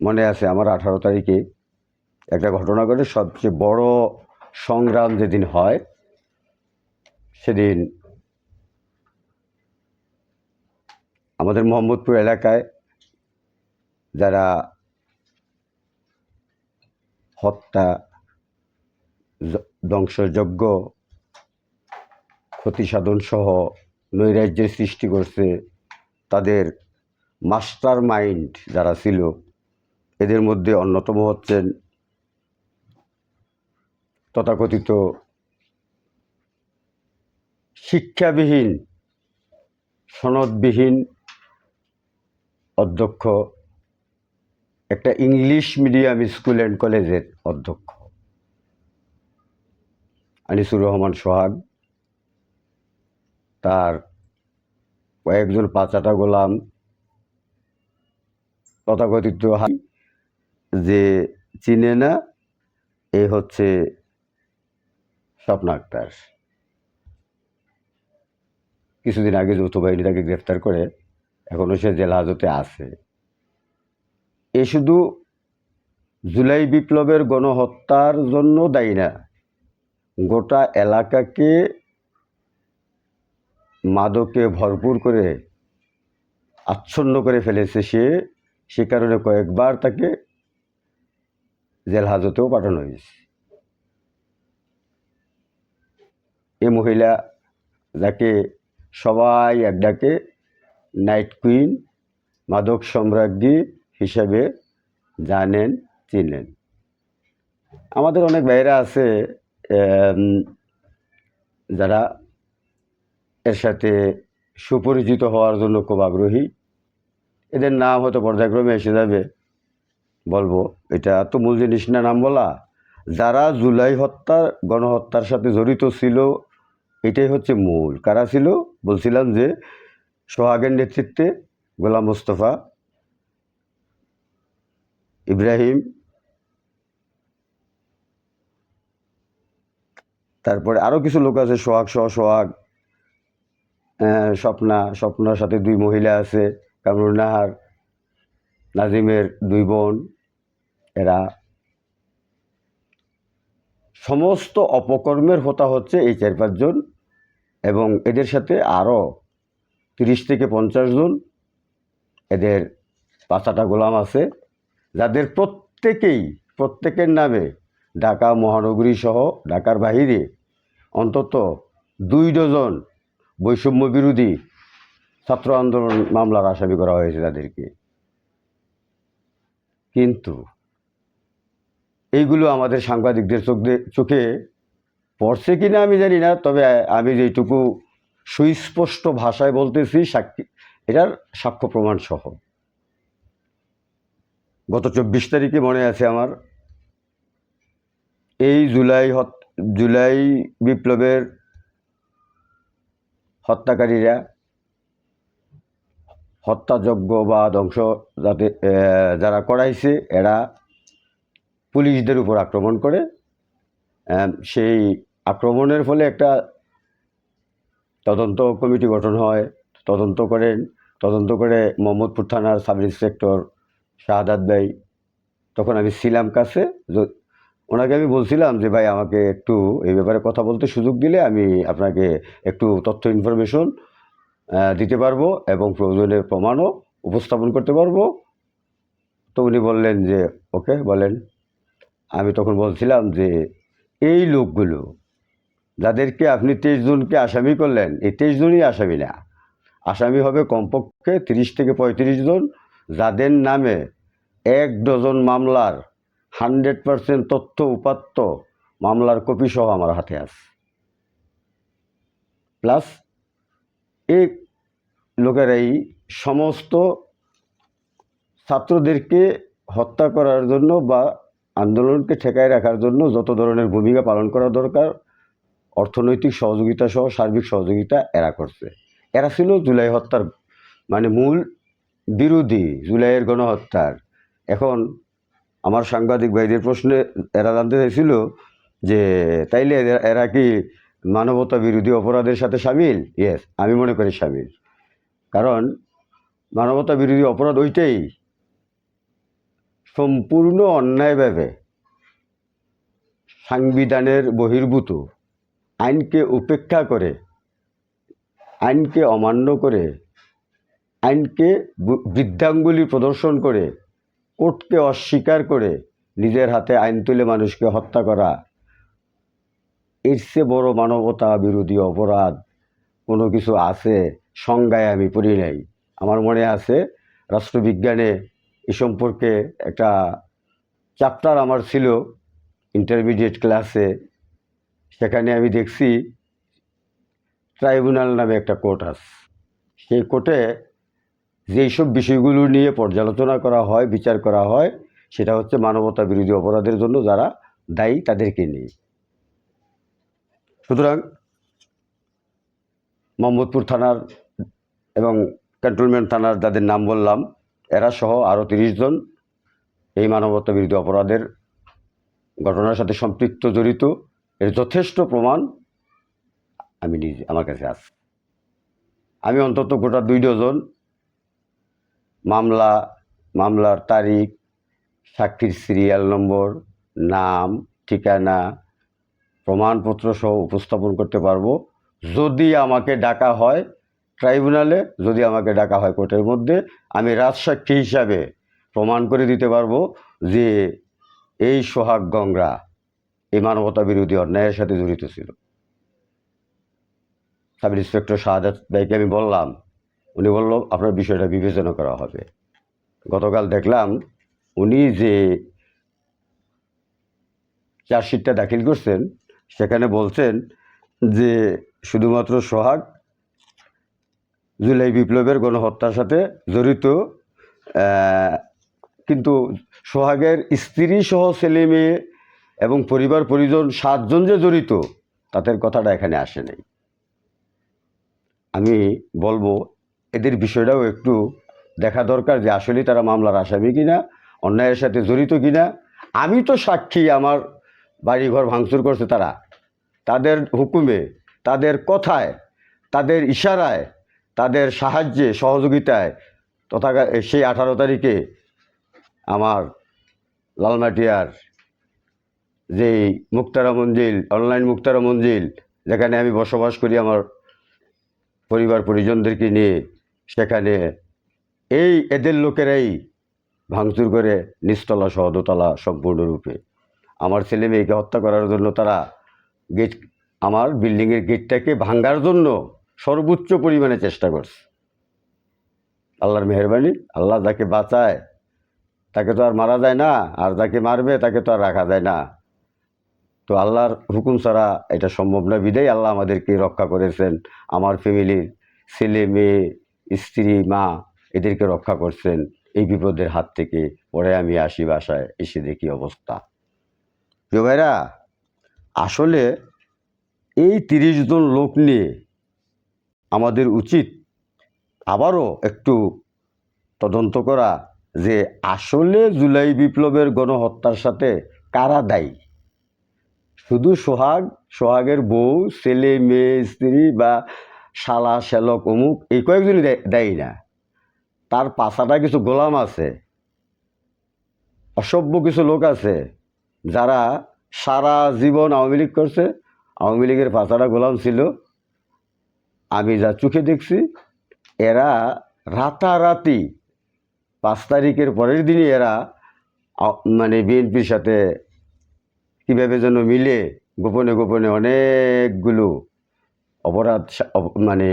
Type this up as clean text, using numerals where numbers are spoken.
মনে আছে আমার 18 তারিখে একটা ঘটনা ঘটে। সবচেয়ে বড় সংগ্রাম যেদিন হয় সেদিন আমাদের মোহাম্মদপুর এলাকায় যারা হত্যা, ধ্বংসযজ্ঞ, ক্ষতি সাধন সহ নৈরাজ্যের সৃষ্টি করছে, তাদের মাস্টার মাইন্ড যারা ছিল, এদের মধ্যে অন্যতম হচ্ছেন তথাকথিত শিক্ষাবিহীন, সনদবিহীন অধ্যক্ষ, একটা ইংলিশ মিডিয়াম স্কুল অ্যান্ড কলেজের অধ্যক্ষ আনিসুর রহমান সোহাগ, তার কয়েকজন পাঁচাটা গোলাম, তথাকথিত যে চিনে না, এ হচ্ছে স্বপ্না আক্তার। কিছুদিন আগে যৌথ বাহিনী তাকে গ্রেফতার করে, এখনও সে জেল হাজতে আছে। এ শুধু জুলাই বিপ্লবের গণহত্যার জন্য দায়ী না, গোটা এলাকাকে মাদকে ভরপুর করে আচ্ছন্ন করে ফেলেছে সে কারণে কয়েকবার তাকে জেল হাজতেও পাঠানো হয়েছে। এ মহিলা, যাকে সবাই এক ডাকে নাইট কুইন, মাদক সম্রাজ্ঞী হিসাবে জানেন, চিনেন। আমাদের অনেক ভাইরা আছে যারা এর সাথে সুপরিচিত হওয়ার জন্য খুব আগ্রহী। এদের নাম হয়তো পর্যায়ক্রমে এসে যাবে, বলবো। এটা তো মূল জিনিস না নাম বলা। যারা জুলাই গণহত্যার সাথে জড়িত ছিল, এটাই হচ্ছে মূল। কারা ছিল? বলছিলাম যে সোহাগের নেতৃত্বে গোলাম মোস্তফা, ইব্রাহিম, তারপরে আরও কিছু লোক আছে, সোহাগ, স্বপ্নার সাথে 2 মহিলা আছে, কামরুন নাহার, নাজিমের 2 বোন। এরা সমস্ত অপকর্মের হোতা হচ্ছে এই 4-5 জন, এবং এদের সাথে আরও 30 থেকে 50 জন এদের পাঁচাটা গোলাম আছে, যাদের প্রত্যেকের নামে ঢাকা মহানগরী সহ ঢাকার বাহিরে অন্তত 2 ডজন বৈষম্য বিরোধী ছাত্র আন্দোলন মামলার আসামি করা হয়েছে তাদেরকে। কিন্তু এইগুলো আমাদের সাংবাদিকদের চোখে পড়ছে কিনা আমি জানি না, তবে আমি যেটুকু সুস্পষ্ট ভাষায় বলতেছি, এটার সাক্ষ্য প্রমাণ সহ। গত 24 তারিখে মনে আছে আমার, এই জুলাই বিপ্লবের হত্যাকারীরা হত্যাযজ্ঞ বা ধ্বংস যারা করাইছে, এরা পুলিশদের উপর আক্রমণ করে। সেই আক্রমণের ফলে একটা তদন্ত কমিটি গঠন হয়, তদন্ত করে মোহাম্মদপুর থানার সাব ইন্সপেক্টর শাহাদাত ভাই, তখন আমি ছিলাম কাছে, ওনাকে আমি বলছিলাম যে ভাই, আমাকে একটু এই ব্যাপারে কথা বলতে সুযোগ দিলে আমি আপনাকে একটু তথ্য ইনফরমেশন দিতে পারবো এবং প্রয়োজনের প্রমাণও উপস্থাপন করতে পারবো। তো উনি বললেন যে ওকে, বলেন। আমি তখন বলছিলাম যে এই লোকগুলো, যাদেরকে আপনি 23 জনকে আসামি করলেন, এই 23 জনই আসামি না, আসামি হবে কমপক্ষে 30 থেকে 35 জন, যাদের নামে 1 ডজন মামলার 100% তথ্য উপাত্ত মামলার কপি সহ আমার হাতে আছে। প্লাস এই লোকেরাই সমস্ত ছাত্রদেরকে হত্যা করার জন্য বা আন্দোলনকে ঠেকায় রাখার জন্য যত ধরনের ভূমিকা পালন করা দরকার, অর্থনৈতিক সহযোগিতা সহ সার্বিক সহযোগিতা এরা করছে। এরা ছিল জুলাই হত্যার মূল বিরোধী, জুলাইয়ের গণহত্যার। এখন আমার সাংবাদিক ভাইদের প্রশ্নে এরা জানতে চাইছিল যে তাইলে এরা কি মানবতা বিরোধী অপরাধের সাথে সামিল? ইয়েস, আমি মনে করি সামিল। কারণ মানবতা বিরোধী অপরাধ ওইটাই, সম্পূর্ণ অন্যায়ভাবে সাংবিধানের বহির্ভূত আইনকে উপেক্ষা করে, আইনকে অমান্য করে, আইনকে বৃদ্ধাঙ্গুলি প্রদর্শন করে, কোর্টকে অস্বীকার করে নিজের হাতে আইন তুলে মানুষকে হত্যা করা, এর চেয়ে বড় মানবতা বিরোধী অপরাধ কোনো কিছু আছে সংজ্ঞায় আমি পড়ি নাই। আমার মনে আছে রাষ্ট্রবিজ্ঞানে এ সম্পর্কে একটা চ্যাপ্টার আমার ছিল ইন্টারমিডিয়েট ক্লাসে। সেখানে আমি দেখছি ট্রাইব্যুনাল নামে একটা কোর্ট আছে। সেই কোর্টে যেই সব বিষয়গুলো নিয়ে পর্যালোচনা করা হয়, বিচার করা হয়, সেটা হচ্ছে মানবতা বিরোধী অপরাধের জন্য যারা দায়ী তাদেরকে নিয়ে। সুতরাং মোহাম্মদপুর থানার এবং ক্যান্টনমেন্ট থানার যাদের নাম বললাম, এরা সহ আরও 30 জন এই মানবতা বিরোধী অপরাধের ঘটনার সাথে সম্পৃক্ত, জড়িত। এর যথেষ্ট প্রমাণ আমি নিজে আমার কাছে আছে। আমি অন্তত গোটা 2 ডজন মামলার তারিখ, সাক্ষীর সিরিয়াল নম্বর, নাম, ঠিকানা, প্রমাণপত্র সহ উপস্থাপন করতে পারবো যদি আমাকে ডাকা হয় ট্রাইব্যুনালে, যদি আমাকে ডাকা হয় কোর্টের মধ্যে। আমি রাজসাক্ষী হিসাবে প্রমাণ করে দিতে পারবো যে এই সোহাগ গংরা এই মানবতা বিরোধী অন্যায়ের সাথে জড়িত ছিল। সাব ইন্সপেক্টর শাহাদাত ভাইকে আমি বললাম, উনি বলল আপনার বিষয়টা বিবেচনা করা হবে। গতকাল দেখলাম উনি যে চার্জশিটটা দাখিল করছেন সেখানে বলছেন যে শুধুমাত্র সোহাগ জুলাই বিপ্লবের গণহত্যার সাথে জড়িত, কিন্তু সোহাগের স্ত্রী সহ ছেলে মেয়ে এবং পরিবার পরিজন 7 জন যে জড়িত তাদের কথাটা এখানে আসে নাই। আমি বলবো এদের বিষয়টাও একটু দেখা দরকার যে আসলে তারা মামলার আসামি কিনা, অন্যায়ের সাথে জড়িত কিনা। আমি তো সাক্ষী, আমার বাড়িঘর ভাঙচুর করছে তারা, তাদের হুকুমে, তাদের কথায়, তাদের ইশারায়, তাদের সাহায্যে সহযোগিতায় তথা সেই 18 তারিখে আমার লালমাটিয়ার যেই মুক্তারা মঞ্জিল, অনলাইন মুক্তারা মঞ্জিল, যেখানে আমি বসবাস করি আমার পরিবার পরিজনদেরকে নিয়ে, সেখানে এদের লোকেরাই ভাঙচুর করে নিচতলা সহ দোতলা সম্পূর্ণরূপে আমার ছেলে মেয়েকে হত্যা করার জন্য তারা গেট, আমার বিল্ডিংয়ের গেটটাকে ভাঙার জন্য সর্বোচ্চ পরিমাণে চেষ্টা করছে। আল্লাহর মেহেরবানি, আল্লাহ যাকে বাঁচায় তাকে তো আর মারা যায় না, আর যাকে মারবে তাকে তো আর রাখা যায় না। তো আল্লাহর হুকুম ছাড়া এটা সম্ভব না, বিদায় আল্লাহ আমাদেরকে রক্ষা করেছেন। আমার ফ্যামিলির ছেলে মেয়ে, স্ত্রী, মা, এদেরকে রক্ষা করছেন এই বিপদের হাত থেকে। পরে আমি আসি বাসায়, এসে দেখি অবস্থা। প্রিয় ভাইরা, আসলে এই 30 জন লোক নিয়ে আমাদের উচিত আবারও একটু তদন্ত করা যে আসলে জুলাই বিপ্লবের গণহত্যার সাথে কারা দায়ী। শুধু সোহাগের বউ, ছেলে মেয়ে, স্ত্রী বা শালা শ্যালক অমুক এই কয়েকজনই দায়ী না। তার পাছাটা কিছু গোলাম আছে, অসভ্য কিছু লোক আছে যারা সারা জীবন আওয়ামী লীগ করছে, আওয়ামী লীগের পাছাটা গোলাম ছিল। আমি যা চোখে দেখছি, এরা রাতারাতি 5 তারিখের পরের দিনই এরা মানে বিএনপির সাথে কীভাবে যেন মিলে গোপনে গোপনে অনেকগুলো অপরাধ মানে